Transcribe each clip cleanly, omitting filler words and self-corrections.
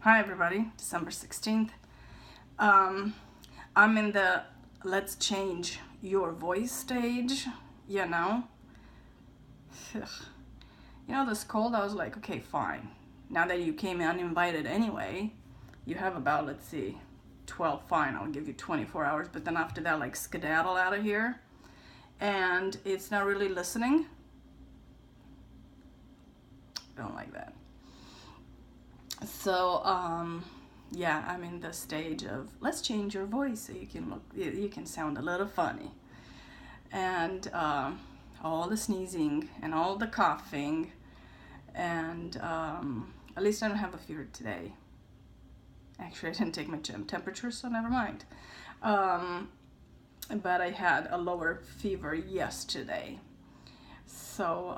Hi everybody, December 16th. I'm in the let's change your voice stage, you know. Ugh. You know, this cold, I was like, okay, fine. Now that you came uninvited anyway, you have about, let's see, 12, fine, I'll give you 24 hours, but then after that, like, skedaddle out of here. And it's not really listening. I don't like that. So, yeah, I'm in the stage of let's change your voice so you can sound a little funny. And all the sneezing and all the coughing, and at least I don't have a fever today. Actually, I didn't take my temperature, so never mind. But I had a lower fever yesterday. So,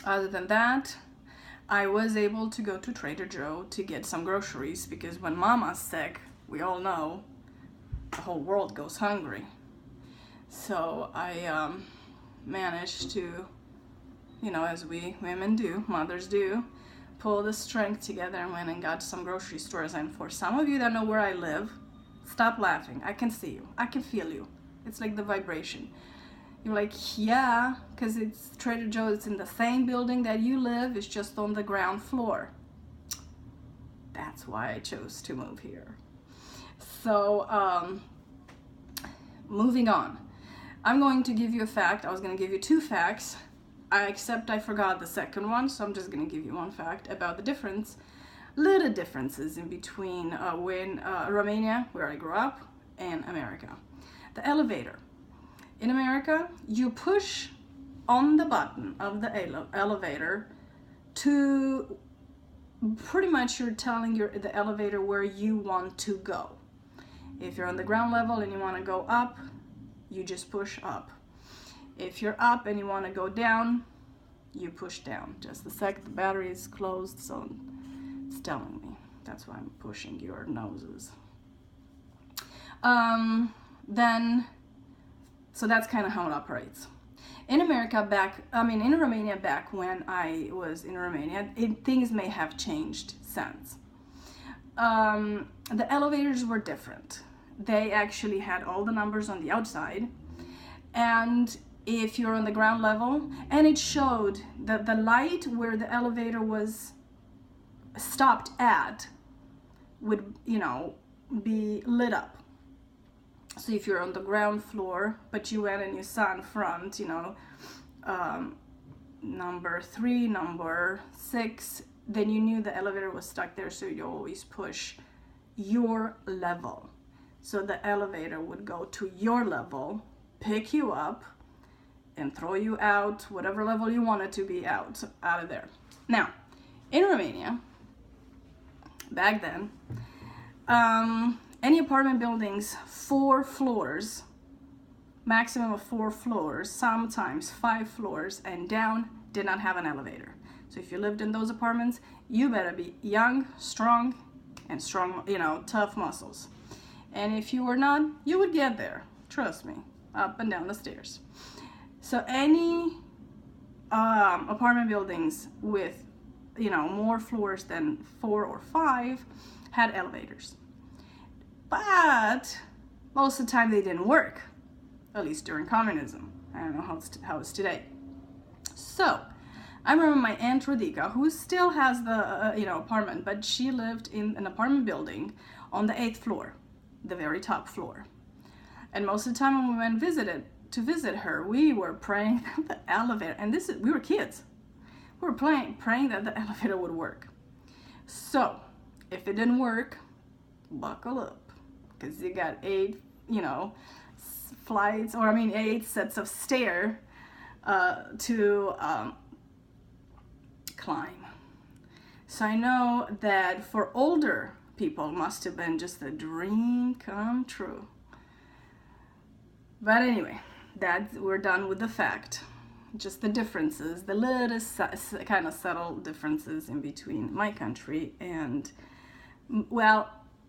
other than that, I was able to go to Trader Joe to get some groceries because when Mama's sick, we all know the whole world goes hungry. So I managed to, as we women do, mothers do, pull the strength together and went and got some grocery stores. And for some of you that know where I live, stop laughing. I can see you. I can feel you. It's like the vibration. You're like, yeah, because it's Trader Joe's. It's in the same building that you live. It's just on the ground floor. That's why I chose to move here. So, moving on. I'm going to give you a fact. I was going to give you two facts. I forgot the second one, so I'm just going to give you one fact about the little differences in between Romania, where I grew up, and America. The elevator. In America, you push on the button of the elevator to pretty much you're telling the elevator where you want to go. If you're on the ground level and you want to go up, you just push up. If you're up and you want to go down, you push down. Just a sec, the battery is closed, so it's telling me. That's why I'm pushing your noses. So that's kind of how it operates. In Romania back when I was in Romania, things may have changed since. The elevators were different. They actually had all the numbers on the outside, and if you're on the ground level, and it showed that the light where the elevator was stopped at would, be lit up. So if you're on the ground floor, but you went and you saw in front, number 3, number 6, then you knew the elevator was stuck there, so you always push your level. So the elevator would go to your level, pick you up, and throw you out, whatever level you wanted to be out of there. Now, in Romania, back then, any apartment buildings, 4 floors, maximum of 4 floors, sometimes 5 floors and down, did not have an elevator. So if you lived in those apartments, you better be young, strong, and tough muscles. And if you were not, you would get there. Trust me, up and down the stairs. So any apartment buildings with, more floors than 4 or 5 had elevators. But most of the time they didn't work, at least during communism. I don't know how it's today. So I remember my Aunt Rodica, who still has the apartment, but she lived in an apartment building on the 8th floor, the very top floor. And most of the time when we went to visit her, we were praying that the elevator, and we were kids, we were praying that the elevator would work. So if it didn't work, buckle up. Because you got 8 sets of stairs to climb. So I know that for older people, must have been just a dream come true. But anyway, we're done with the fact. Just the differences, the little kind of subtle differences in between my country and,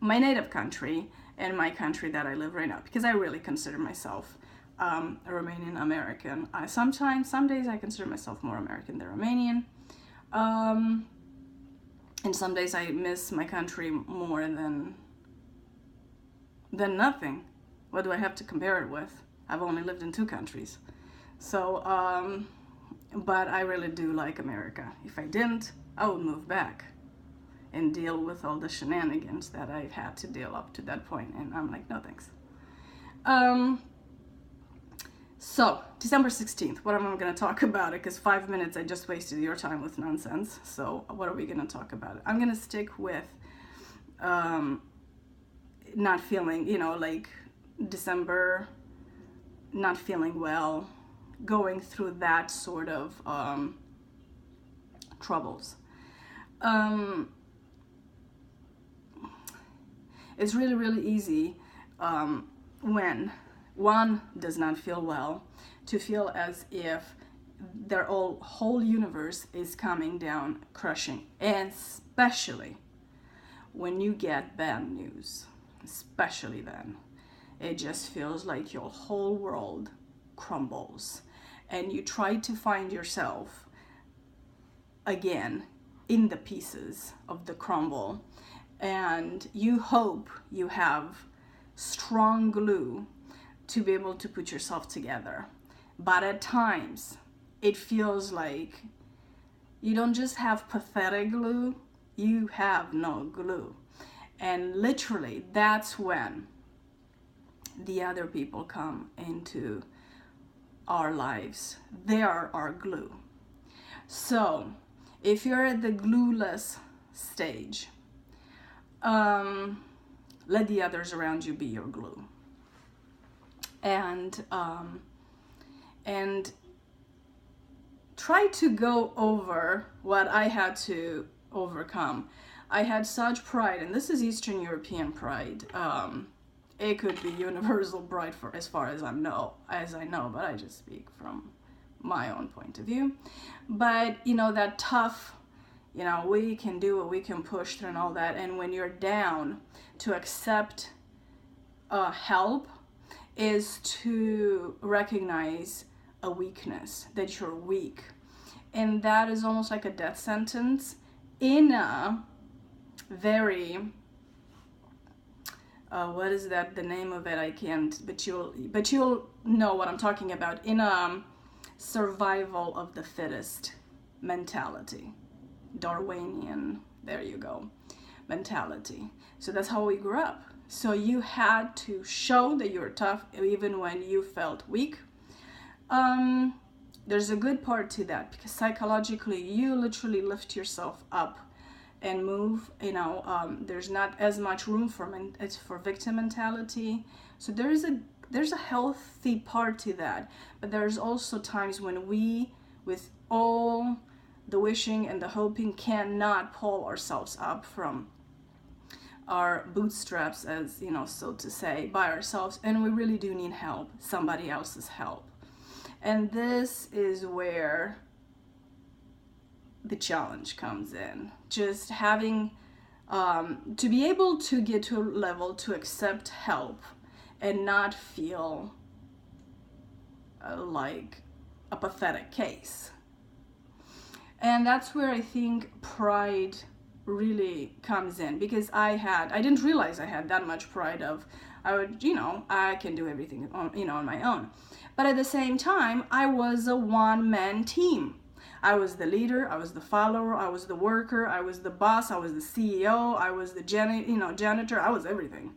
my native country and my country that I live right now, because I really consider myself a Romanian American. Some days I consider myself more American than Romanian. And some days I miss my country more than nothing. What do I have to compare it with? I've only lived in 2 countries. So, but I really do like America. If I didn't, I would move back and deal with all the shenanigans that I've had to deal up to that point. And I'm like, no thanks. So, December 16th, what am I going to talk about it? Because 5 minutes, I just wasted your time with nonsense. So, what are we going to talk about? I'm going to stick with not feeling, like December, not feeling well, going through that sort of troubles. It's really, really easy when one does not feel well to feel as if their whole universe is coming down, crushing, and especially when you get bad news, especially then, it just feels like your whole world crumbles, and you try to find yourself again in the pieces of the crumble, and you hope you have strong glue to be able to put yourself together. But at times, it feels like you don't just have pathetic glue, you have no glue. And literally, that's when the other people come into our lives. They are our glue. So, if you're at the glueless stage, let the others around you be your glue. And try to go over what I had to overcome. I had such pride, and this is Eastern European pride. It could be universal pride for as far as I know, but I just speak from my own point of view. But that tough, we can do it, we can push through and all that. And when you're down, to accept help is to recognize a weakness, that you're weak. And that is almost like a death sentence in a very, what is that, the name of it, I can't, but you'll know what I'm talking about, in a survival of the fittest mentality, Darwinian, there you go, mentality. So that's how we grew up. So you had to show that you were tough even when you felt weak. There's a good part to that, because psychologically you literally lift yourself up and move. There's not as much room for victim mentality. So there's a healthy part to that. But there's also times when we, with all the wishing and the hoping, cannot pull ourselves up from our bootstraps, as so to say, by ourselves, and we really do need help, somebody else's help. And this is where the challenge comes in. Just having to be able to get to a level to accept help and not feel like a pathetic case. And that's where I think pride really comes in, because I didn't realize I had that much pride of, I can do everything on my own. But at the same time, I was a one-man team. I was the leader, I was the follower, I was the worker, I was the boss, I was the CEO, I was the janitor, I was everything.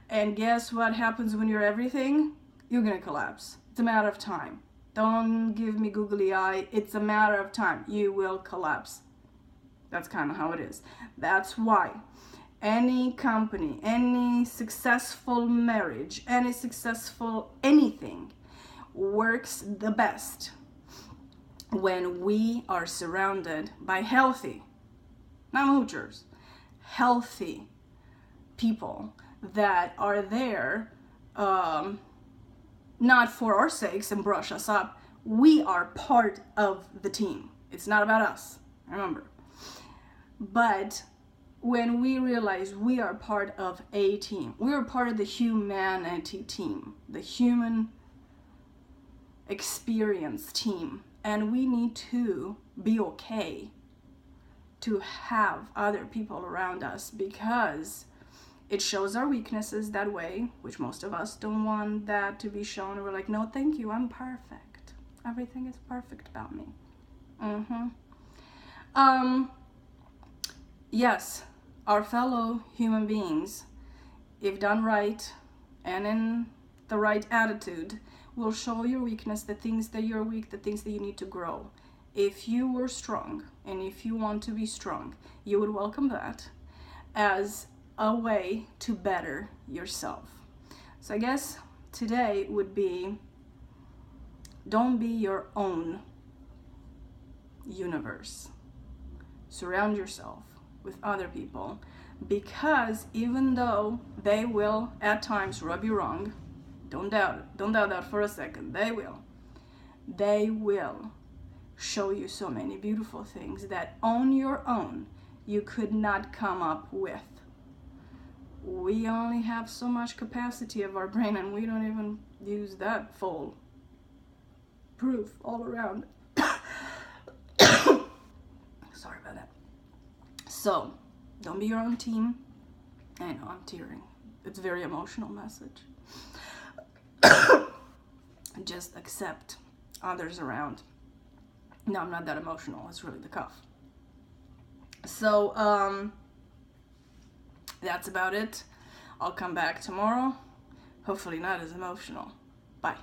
And guess what happens when you're everything? You're gonna collapse. It's a matter of time. Don't give me googly eye. It's a matter of time. You will collapse. That's kind of how it is. That's why any company, any successful marriage, any successful anything works the best when we are surrounded by healthy, not moochers, healthy people that are there not for our sakes and brush us up. We are part of the team. It's not about us, remember. But when we realize we are part of a team, we are part of the humanity team, the human experience team, and we need to be okay to have other people around us, because it shows our weaknesses that way, which most of us don't want that to be shown. We're like, no, thank you, I'm perfect. Everything is perfect about me. Yes, our fellow human beings, if done right and in the right attitude, will show your weakness, the things that you're weak, the things that you need to grow. If you were strong and if you want to be strong, you would welcome that as a way to better yourself. So I guess today would be, don't be your own universe. Surround yourself with other people, because even though they will at times rub you wrong, don't doubt it. Don't doubt that for a second. They will show you so many beautiful things that on your own you could not come up with. We only have so much capacity of our brain, and we don't even use that full proof all around. Sorry about that. So, don't be your own team. I know, I'm tearing. It's a very emotional message. Just accept others around. No, I'm not that emotional. It's really the cough. So, that's about it. I'll come back tomorrow. Hopefully not as emotional. Bye.